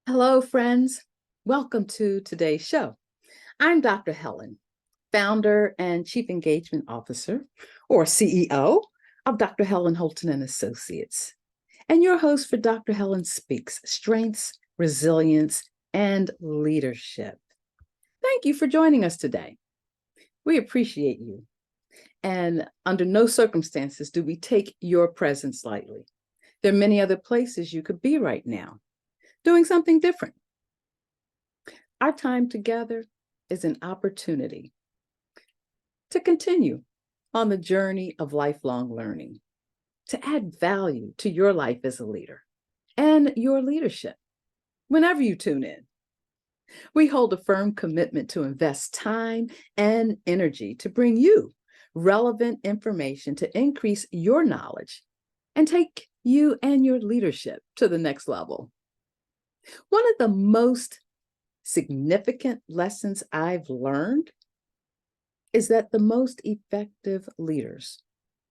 Hello, friends. Welcome to today's show. I'm Dr. Helen, founder and chief engagement officer, or CEO, of Dr. Helen Holton and Associates, and your host for Dr. Helen Speaks: Strengths, Resilience, and Leadership. Thank you for joining us today. We appreciate you, and under no circumstances do we take your presence lightly. There are many other places you could be right now, doing something different. Our time together is an opportunity to continue on the journey of lifelong learning, to add value to your life as a leader and your leadership whenever you tune in. We hold a firm commitment to invest time and energy to bring you relevant information to increase your knowledge and take you and your leadership to the next level. One of the most significant lessons I've learned is that the most effective leaders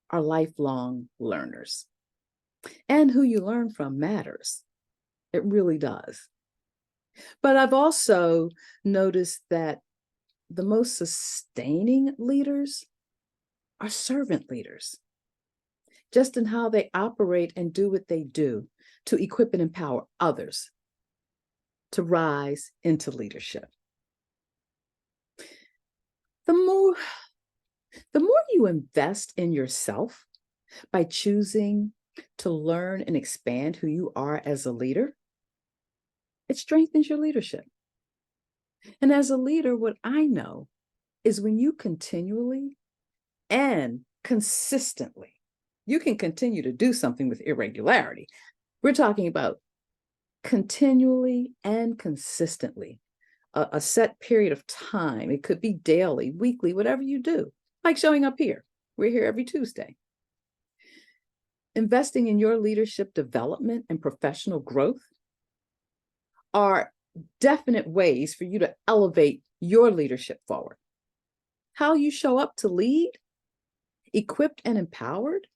are lifelong learners. And who you learn from matters. It really does. But I've also noticed that the most sustaining leaders are servant leaders, just in how they operate and do what they do to equip and empower others to rise into leadership. The more you invest in yourself by choosing to learn and expand who you are as a leader, it strengthens your leadership. And as a leader, what I know is when you continually and consistently, you can continue to do something with irregularity. We're talking about continually and consistently, a set period of time. It could be daily, weekly, whatever you do, like showing up here. We're here every Tuesday. Investing in your leadership development and professional growth are definite ways for you to elevate your leadership forward. How you show up to lead, equipped and empowered,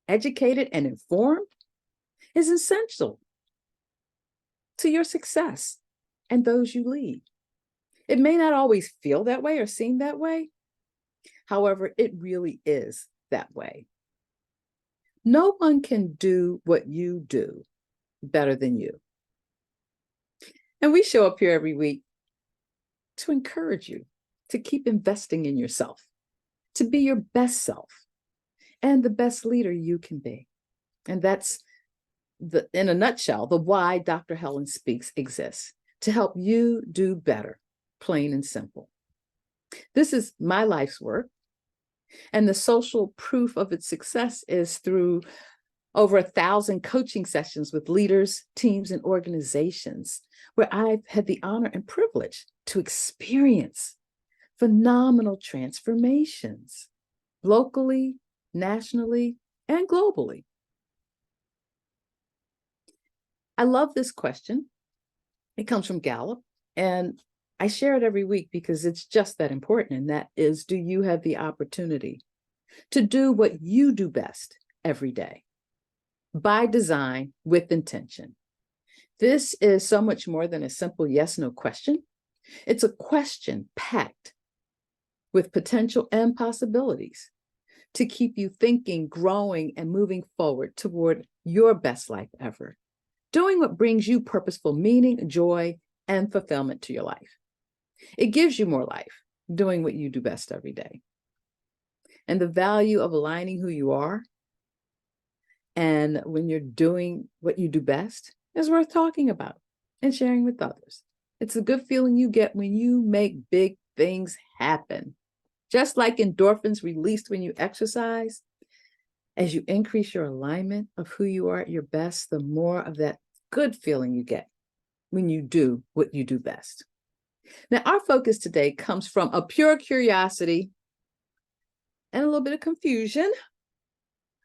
educated and informed, is essential to your success and those you lead. It may not always feel that way or seem that way. However, it really is that way. No one can do what you do better than you. And we show up here every week to encourage you to keep investing in yourself, to be your best self and the best leader you can be. And that's in a nutshell, the why Dr. Helen Speaks exists: to help you do better, plain and simple. This is my life's work, and the social proof of its success is through over 1,000 coaching sessions with leaders, teams, and organizations, where I've had the honor and privilege to experience phenomenal transformations locally, nationally, and globally. I love this question. It comes from Gallup, and I share it every week because it's just that important. And that is, do you have the opportunity to do what you do best every day? By design, with intention. This is so much more than a simple yes/no question. It's a question packed with potential and possibilities to keep you thinking, growing, and moving forward toward your best life ever, doing what brings you purposeful meaning, joy, and fulfillment to your life. It gives you more life, doing what you do best every day. And the value of aligning who you are and when you're doing what you do best is worth talking about and sharing with others. It's a good feeling you get when you make big things happen. Just like endorphins released when you exercise, as you increase your alignment of who you are at your best, the more of that good feeling you get when you do what you do best. Now, our focus today comes from a pure curiosity and a little bit of confusion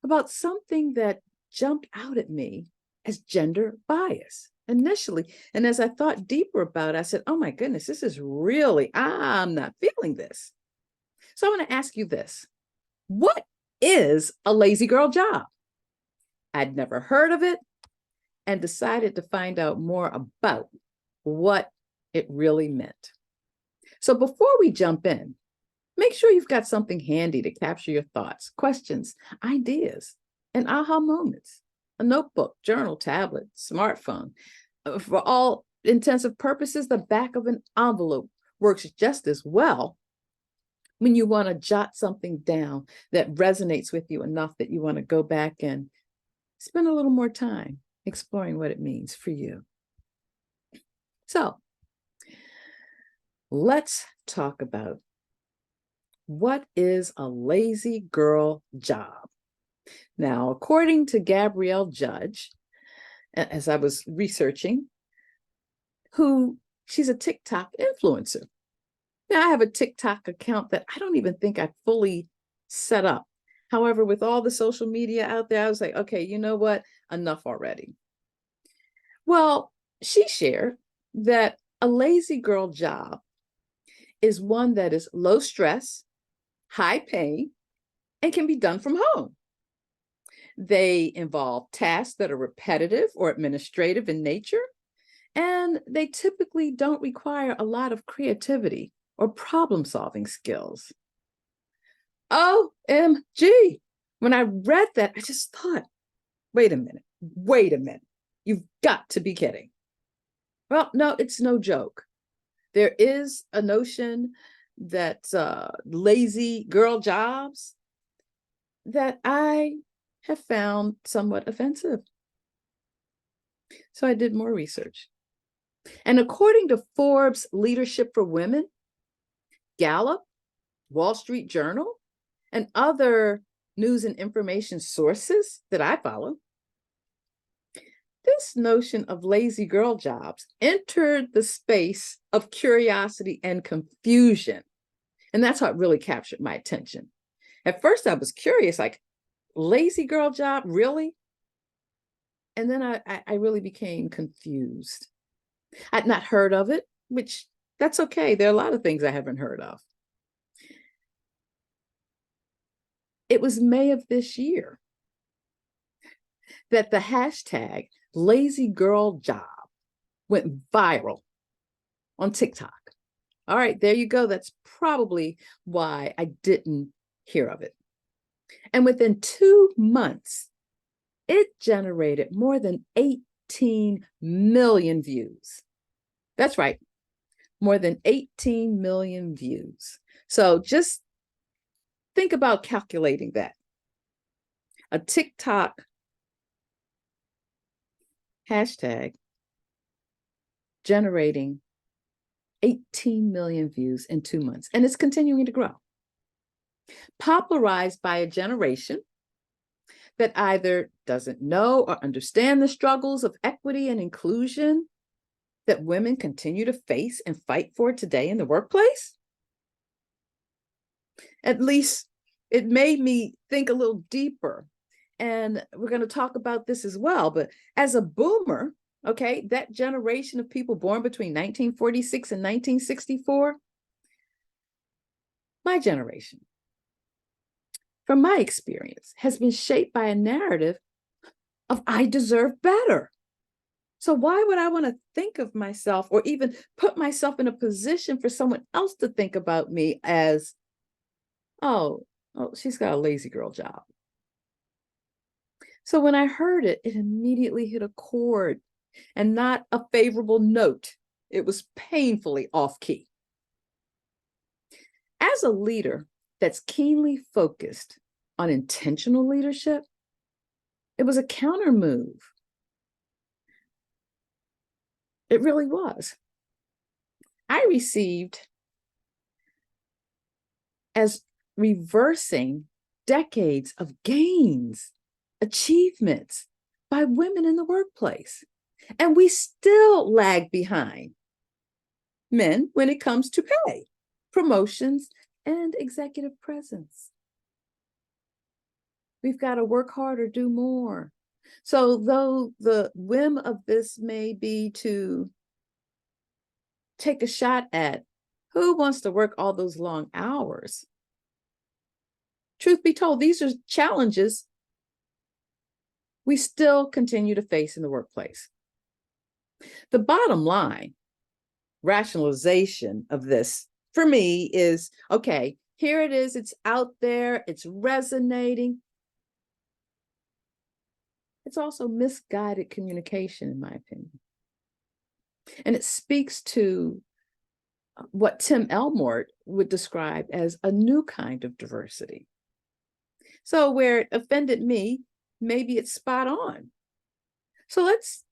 about something that jumped out at me as gender bias initially. And as I thought deeper about it, I said, oh my goodness, this is really, I'm not feeling this. So I want to ask you this: what is a lazy girl job? I'd never heard of it, and decided to find out more about what it really meant. So before we jump in, make sure you've got something handy to capture your thoughts, questions, ideas, and aha moments. A notebook, journal, tablet, smartphone. For all intensive purposes, the back of an envelope works just as well when you want to jot something down that resonates with you enough that you want to go back and spend a little more time exploring what it means for you. So let's talk about what is a lazy girl job. Now, according to Gabrielle Judge, as I was researching, she's a TikTok influencer. Now, I have a TikTok account that I don't even think I fully set up. However, with all the social media out there, I was like, okay, you know what? Enough already. Well, she shared that a lazy girl job is one that is low stress, high paying, and can be done from home. They involve tasks that are repetitive or administrative in nature, and they typically don't require a lot of creativity or problem-solving skills. OMG. When I read that, I just thought, wait a minute. You've got to be kidding. Well, no, it's no joke. There is a notion that lazy girl jobs that I have found somewhat offensive. So I did more research. And according to Forbes Leadership for Women, Gallup, Wall Street Journal, and other news and information sources that I follow, this notion of lazy girl jobs entered the space of curiosity and confusion. And that's what really captured my attention. At first, I was curious, like, lazy girl job, really? And then I really became confused. I'd not heard of it, which that's okay. There are a lot of things I haven't heard of. It was May of this year that the hashtag lazy girl job went viral on TikTok. All right, there you go. That's probably why I didn't hear of it. And within 2 months, it generated more than 18 million views. That's right, more than 18 million views. So just think about calculating that. A TikTok hashtag generating 18 million views in 2 months, and it's continuing to grow. Popularized by a generation that either doesn't know or understand the struggles of equity and inclusion that women continue to face and fight for today in the workplace. At least it made me think a little deeper. And we're going to talk about this as well. But as a boomer, okay, that generation of people born between 1946 and 1964, my generation, from my experience, has been shaped by a narrative of I deserve better. So why would I want to think of myself or even put myself in a position for someone else to think about me as, oh, she's got a lazy girl job. So when I heard it, it immediately hit a chord and not a favorable note. It was painfully off key. As a leader that's keenly focused on intentional leadership, it was a counter move. It really was. I received as reversing decades of gains, achievements by women in the workplace. And we still lag behind men when it comes to pay, promotions, and executive presence. We've got to work harder, do more. So though the whim of this may be to take a shot at who wants to work all those long hours, truth be told, these are challenges we still continue to face in the workplace. The bottom line rationalization of this for me is, okay, here it is, it's out there, it's resonating. It's also misguided communication, in my opinion. And it speaks to what Tim Elmore would describe as a new kind of diversity. So where it offended me, maybe it's spot on. So let's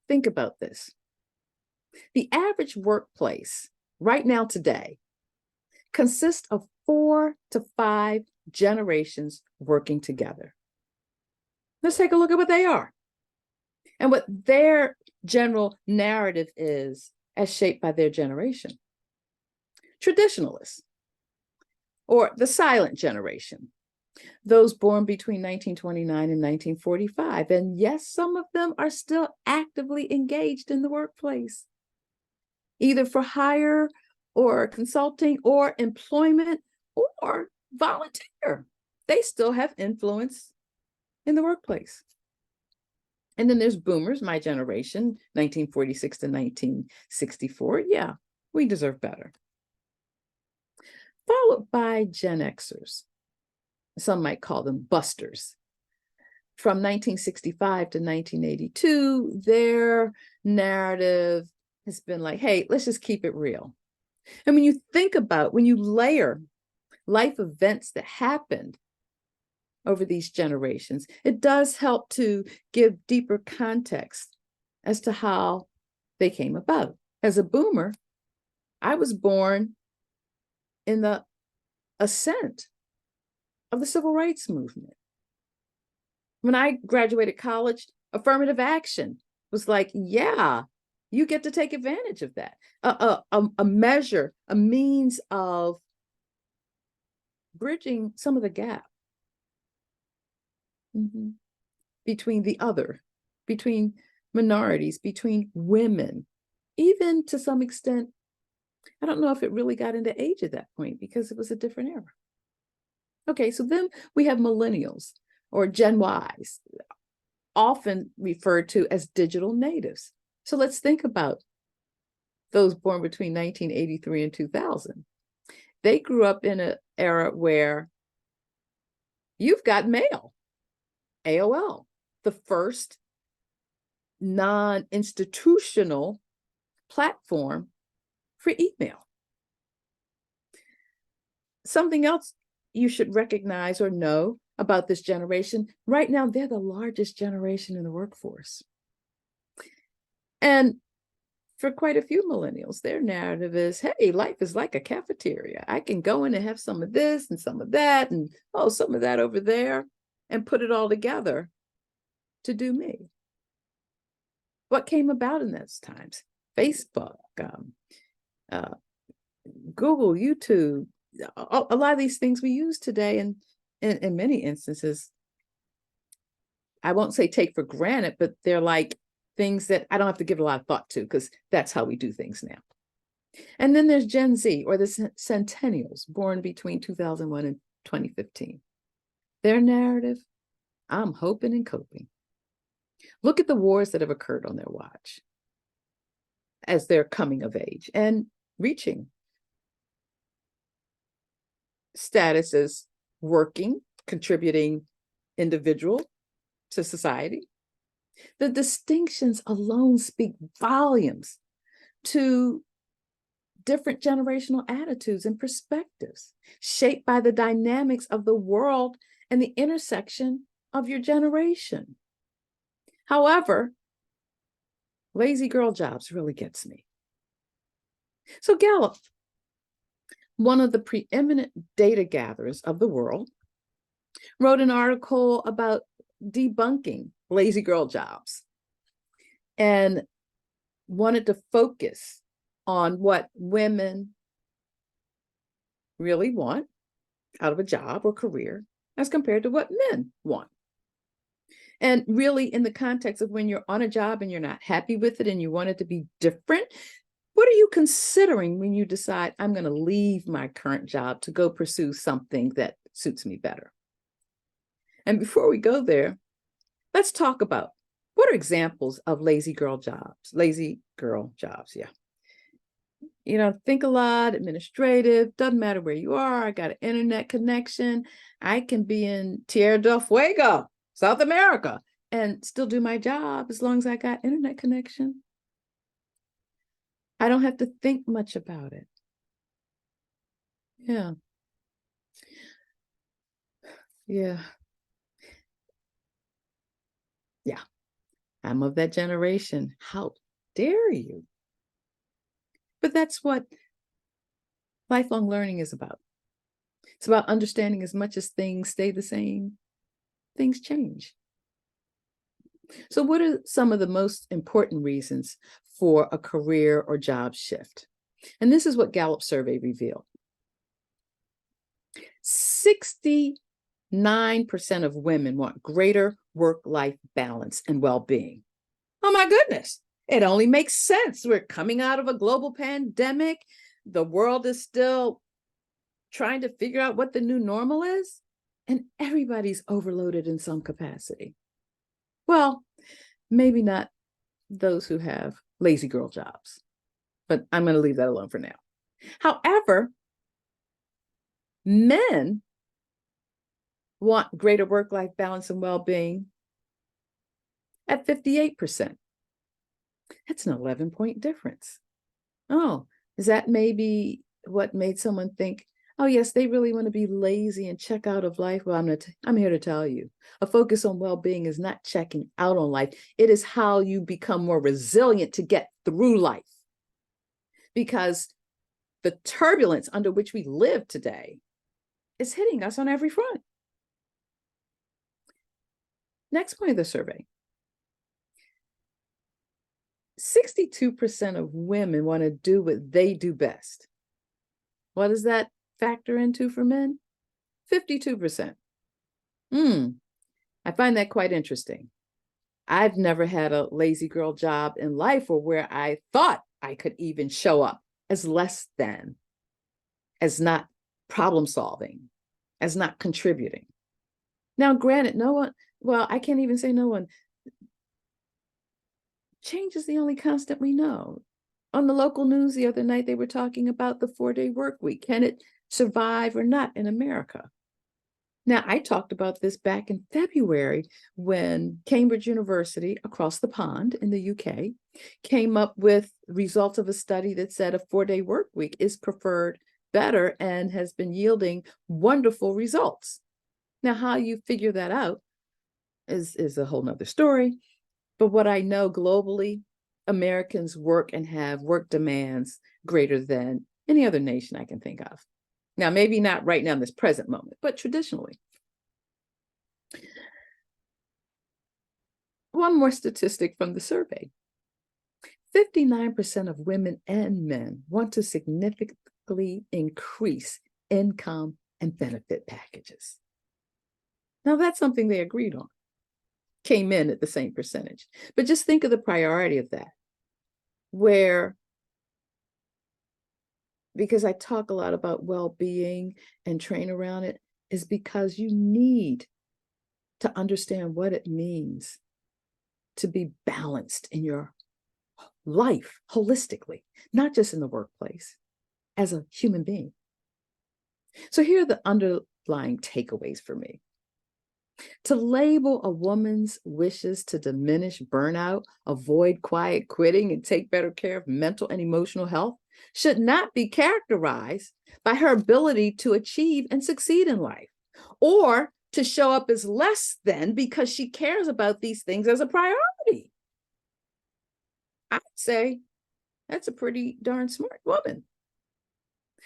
think about this. The average workplace right now today consists of 4 to 5 generations working together. Let's take a look at what they are and what their general narrative is as shaped by their generation. Traditionalists, or the silent generation, those born between 1929 and 1945. And yes, some of them are still actively engaged in the workplace, either for hire or consulting or employment or volunteer. They still have influence in the workplace. And then there's boomers, my generation, 1946 to 1964. Yeah, we deserve better. Followed by Gen Xers. Some might call them busters. From 1965 to 1982, their narrative has been like, hey, let's just keep it real. And when you think about, when you layer life events that happened over these generations, it does help to give deeper context as to how they came about. As a boomer, I was born in the ascent of the civil rights movement. When I graduated college, affirmative action was like, yeah, you get to take advantage of that. A measure, a means of bridging some of the gap between the other, between minorities, between women, even to some extent. I don't know if it really got into age at that point because it was a different era. Okay, so then we have millennials or Gen Ys, often referred to as digital natives. So let's think about those born between 1983 and 2000. They grew up in an era where you've got mail, AOL, the first non-institutional platform for email. Something else you should recognize or know about this generation, right now, they're the largest generation in the workforce. And for quite a few millennials, their narrative is, hey, life is like a cafeteria. I can go in and have some of this and some of that, and oh, some of that over there, and put it all together to do me. What came about in those times? Facebook, Google, YouTube, a lot of these things we use today, and in many instances, I won't say take for granted, but they're like things that I don't have to give a lot of thought to because that's how we do things now. And then there's Gen Z, or the centennials, born between 2001 and 2015. Their narrative, I'm hoping and coping. Look at the wars that have occurred on their watch as they're coming of age and reaching status as working, contributing individual to society. The distinctions alone speak volumes to different generational attitudes and perspectives shaped by the dynamics of the world and the intersection of your generation. However, lazy girl jobs really gets me. So Gallup, one of the preeminent data gatherers of the world, wrote an article about debunking lazy girl jobs and wanted to focus on what women really want out of a job or career as compared to what men want. And really in the context of when you're on a job and you're not happy with it and you want it to be different, what are you considering when you decide I'm going to leave my current job to go pursue something that suits me better? And before we go there, Let's talk about what are examples of lazy girl jobs? Lazy girl jobs, yeah. Think a lot, administrative, doesn't matter where you are. I got an internet connection. I can be in Tierra del Fuego, South America, and still do my job as long as I got internet connection. I don't have to think much about it. Yeah. Yeah. Yeah. I'm of that generation. How dare you? But that's what lifelong learning is about. It's about understanding as much as things stay the same, things change. So, what are some of the most important reasons for a career or job shift? And this is what Gallup survey revealed. 69% of women want greater work-life balance and well-being. Oh my goodness, it only makes sense. We're coming out of a global pandemic. The world is still trying to figure out what the new normal is, and everybody's overloaded in some capacity. Well, maybe not those who have lazy girl jobs, but I'm going to leave that alone for now. However, men want greater work-life balance and well-being at 58%. That's an 11-point difference. Oh, is that maybe what made someone think, oh yes, they really want to be lazy and check out of life? Well, I'm here to tell you, a focus on well-being is not checking out on life. It is how you become more resilient to get through life. Because the turbulence under which we live today is hitting us on every front. Next point of the survey. 62% of women want to do what they do best. What does that factor into for men? 52%. I find that quite interesting. I've never had a lazy girl job in life or where I thought I could even show up as less than, as not problem solving, as not contributing. Now, granted, no one, well, I can't even say no one. Change is the only constant we know. On the local news the other night, they were talking about the 4-day work week. Can it survive or not in America? Now, I talked about this back in February when Cambridge University, across the pond in the UK, came up with results of a study that said a 4-day work week is preferred better and has been yielding wonderful results. Now, how you figure that out is a whole nother story. But what I know globally, Americans work and have work demands greater than any other nation I can think of. Now, maybe not right now in this present moment, but traditionally. One more statistic from the survey. 59% of women and men want to significantly increase income and benefit packages. Now, that's something they agreed on. Came in at the same percentage. But just think of the priority of that, where, because I talk a lot about well-being and train around it, is because you need to understand what it means to be balanced in your life holistically, not just in the workplace, as a human being. So here are the underlying takeaways for me. To label a woman's wishes to diminish burnout, avoid quiet quitting, and take better care of mental and emotional health should not be characterized by her ability to achieve and succeed in life, or to show up as less than because she cares about these things as a priority. I'd say that's a pretty darn smart woman.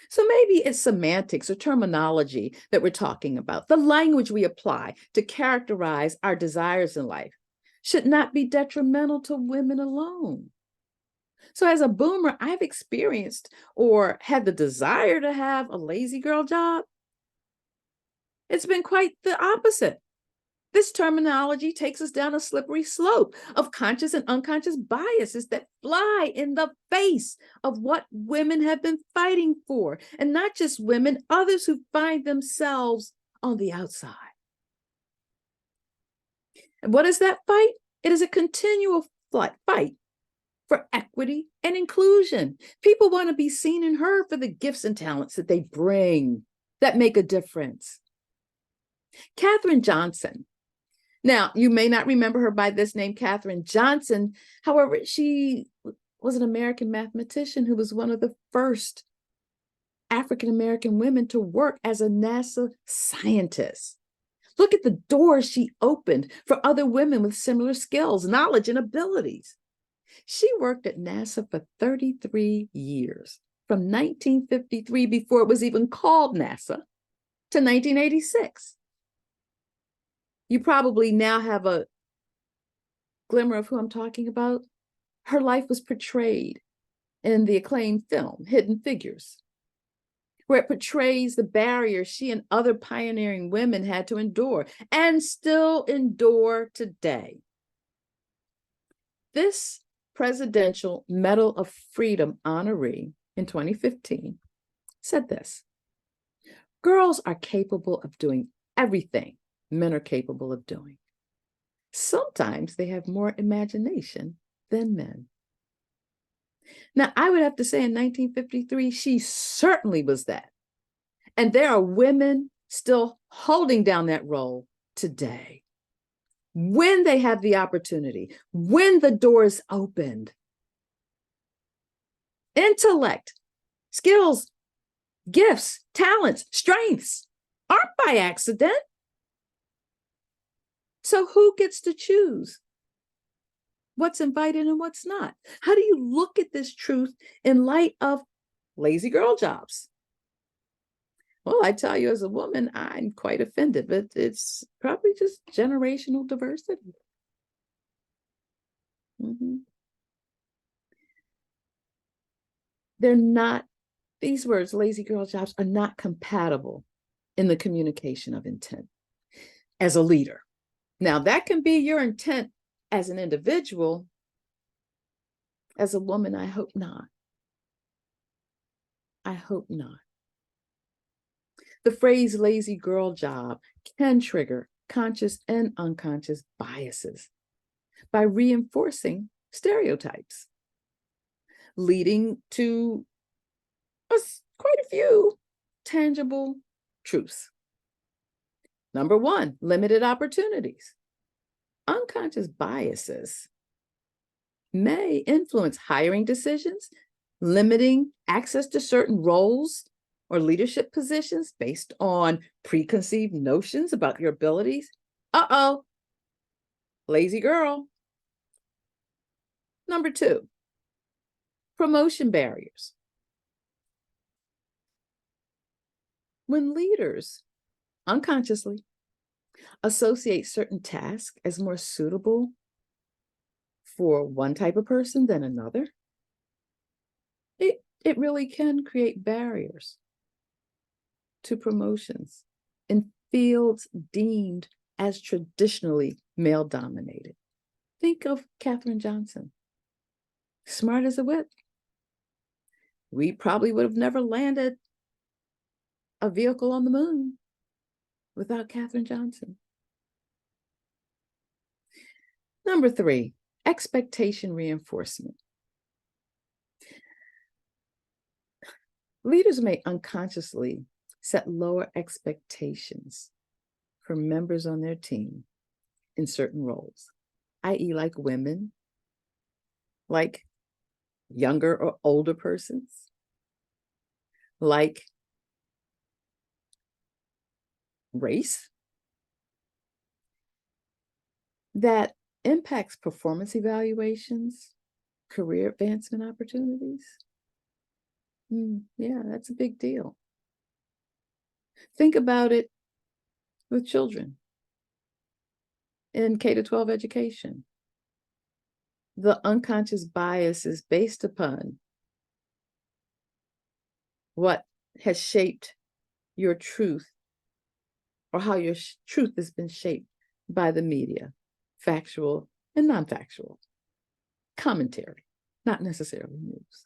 So maybe it's semantics or terminology that we're talking about. The language we apply to characterize our desires in life should not be detrimental to women alone. So as a boomer, I've experienced or had the desire to have a lazy girl job. It's been quite the opposite. This terminology takes us down a slippery slope of conscious and unconscious biases that fly in the face of what women have been fighting for. And not just women, others who find themselves on the outside. And what is that fight? It is a continual fight for equity and inclusion. People want to be seen and heard for the gifts and talents that they bring that make a difference. Katherine Johnson. Now, you may not remember her by this name, Katherine Johnson. However, she was an American mathematician who was one of the first African-American women to work as a NASA scientist. Look at the doors she opened for other women with similar skills, knowledge, and abilities. She worked at NASA for 33 years, from 1953, before it was even called NASA, to 1986. You probably now have a glimmer of who I'm talking about. Her life was portrayed in the acclaimed film, Hidden Figures, where it portrays the barriers she and other pioneering women had to endure and still endure today. This Presidential Medal of Freedom honoree in 2015 said this: girls are capable of doing everything men are capable of doing. Sometimes they have more imagination than men. Now, I would have to say in 1953, she certainly was that. And there are women still holding down that role today. When they have the opportunity, when the door is opened. Intellect, skills, gifts, talents, strengths aren't by accident. So who gets to choose what's invited and what's not? How do you look at this truth in light of lazy girl jobs? Well, I tell you, as a woman, I'm quite offended, but it's probably just generational diversity. They're not, these words, lazy girl jobs, are not compatible in the communication of intent as a leader. Now, that can be your intent as an individual. As a woman, I hope not. I hope not. The phrase lazy girl job can trigger conscious and unconscious biases by reinforcing stereotypes, leading to quite a few tangible truths. Number one, limited opportunities. Unconscious biases may influence hiring decisions, limiting access to certain roles or leadership positions based on preconceived notions about your abilities. Uh-oh, lazy girl. Number two, promotion barriers. When leaders unconsciously associate certain tasks as more suitable for one type of person than another, it really can create barriers to promotions in fields deemed as traditionally male-dominated. Think of Katherine Johnson, smart as a whip. We probably would have never landed a vehicle on the moon without Katherine Johnson. Number three, expectation reinforcement. Leaders may unconsciously set lower expectations for members on their team in certain roles, i.e., like women, like younger or older persons, like race, that impacts performance evaluations, career advancement opportunities. Yeah, that's a big deal. Think about it with children in K-12 education. The unconscious bias is based upon what has shaped your truth, or how your truth has been shaped by the media, factual and non-factual, commentary, not necessarily news.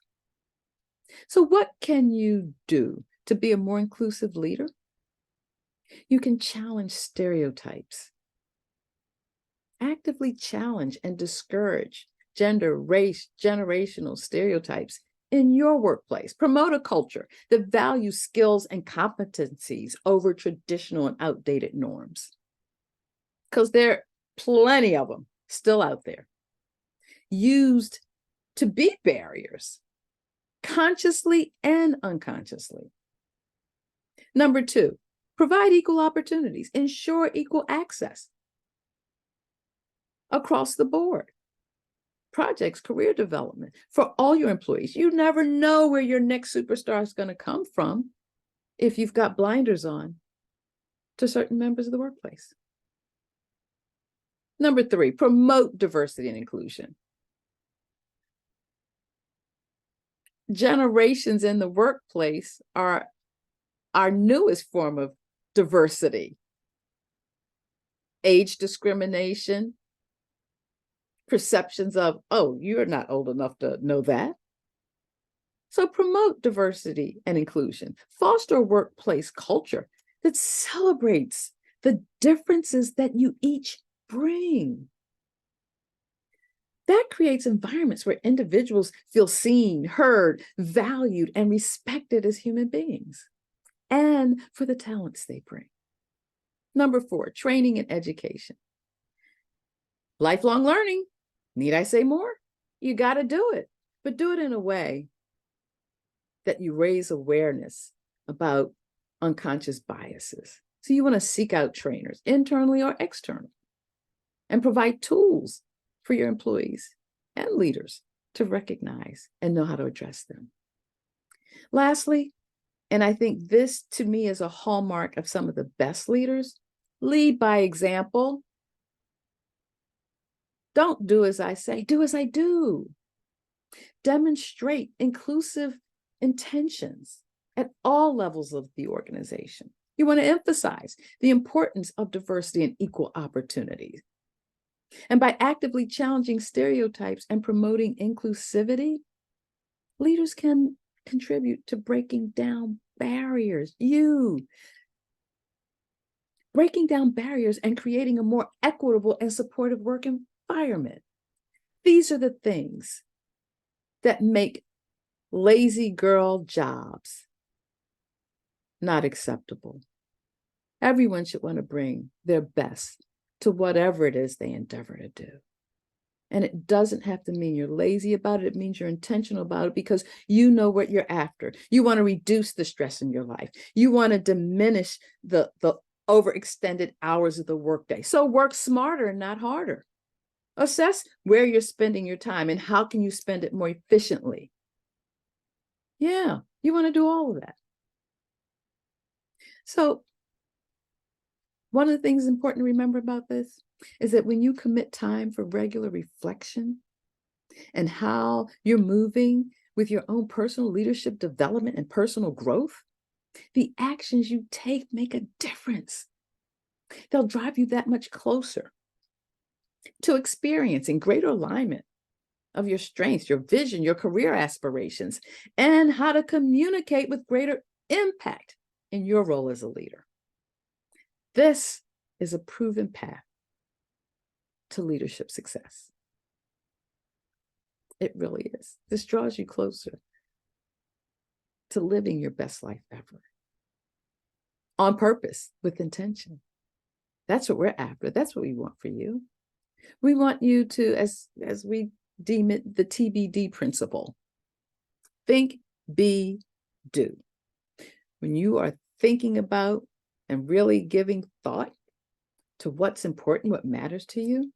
So what can you do to be a more inclusive leader? You can challenge stereotypes Actively challenge and discourage gender, race, generational stereotypes in your workplace. Promote a culture that values skills and competencies over traditional and outdated norms. Because there are plenty of them still out there, used to be barriers, consciously and unconsciously. Number 2, provide equal opportunities, ensure equal access across the board. Projects, career development for all your employees. You never know where your next superstar is going to come from if you've got blinders on to certain members of the workplace. Number 3, promote diversity and inclusion. Generations in the workplace are our newest form of diversity. Age discrimination, perceptions of, oh, you're not old enough to know that. So promote diversity and inclusion. Foster a workplace culture that celebrates the differences that you each bring. That creates environments where individuals feel seen, heard, valued, and respected as human beings, and for the talents they bring. Number 4, training and education. Lifelong learning. Need I say more? You got to do it, but do it in a way that you raise awareness about unconscious biases. So you want to seek out trainers, internally or external, and provide tools for your employees and leaders to recognize and know how to address them. Lastly, and I think this to me is a hallmark of some of the best leaders, lead by example. Don't do as I say, do as I do. Demonstrate inclusive intentions at all levels of the organization. You want to emphasize the importance of diversity and equal opportunities. And by actively challenging stereotypes and promoting inclusivity, leaders can contribute to breaking down barriers. Breaking down barriers and creating a more equitable and supportive work environment. These are the things that make lazy girl jobs not acceptable. Everyone should want to bring their best to whatever it is they endeavor to do. And it doesn't have to mean you're lazy about it. It means you're intentional about it because you know what you're after. You want to reduce the stress in your life. You want to diminish the overextended hours of the workday. So work smarter, not harder. Assess where you're spending your time and how can you spend it more efficiently. Yeah, you want to do all of that. So one of the things important to remember about this is that when you commit time for regular reflection and how you're moving with your own personal leadership development and personal growth, the actions you take make a difference. They'll drive you that much closer to experiencing greater alignment of your strengths, your vision, your career aspirations, and how to communicate with greater impact in your role as a leader. This is a proven path to leadership success. It really is. This draws you closer to living your best life ever. On purpose, with intention. That's what we're after. That's what we want for you. We want you to, as we deem it, the TBD principle. Think, be, do. When you are thinking about and really giving thought to what's important, what matters to you,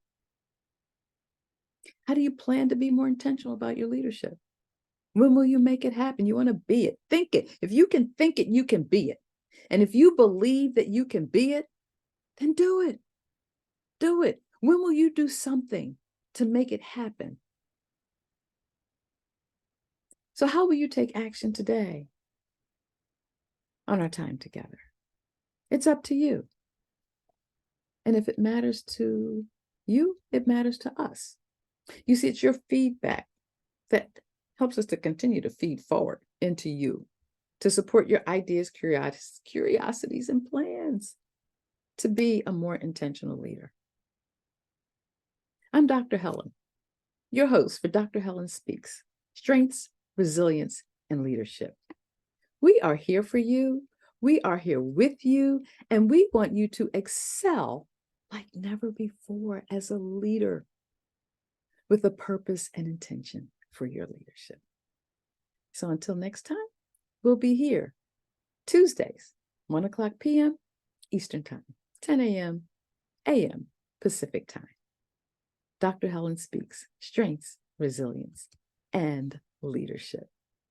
how do you plan to be more intentional about your leadership? When will you make it happen? You want to be it. Think it. If you can think it, you can be it. And if you believe that you can be it, then do it. Do it. When will you do something to make it happen? So how will you take action today on our time together? It's up to you. And if it matters to you, it matters to us. You see, it's your feedback that helps us to continue to feed forward into you, to support your ideas, curiosities, and plans to be a more intentional leader. I'm Dr. Helen, your host for Dr. Helen Speaks, Strengths, Resilience, and Leadership. We are here for you. We are here with you, and we want you to excel like never before as a leader with a purpose and intention for your leadership. So until next time, we'll be here Tuesdays, 1 o'clock p.m. Eastern Time, 10 a.m. Pacific Time. Dr. Helen Speaks, Strengths, Resilience, and Leadership.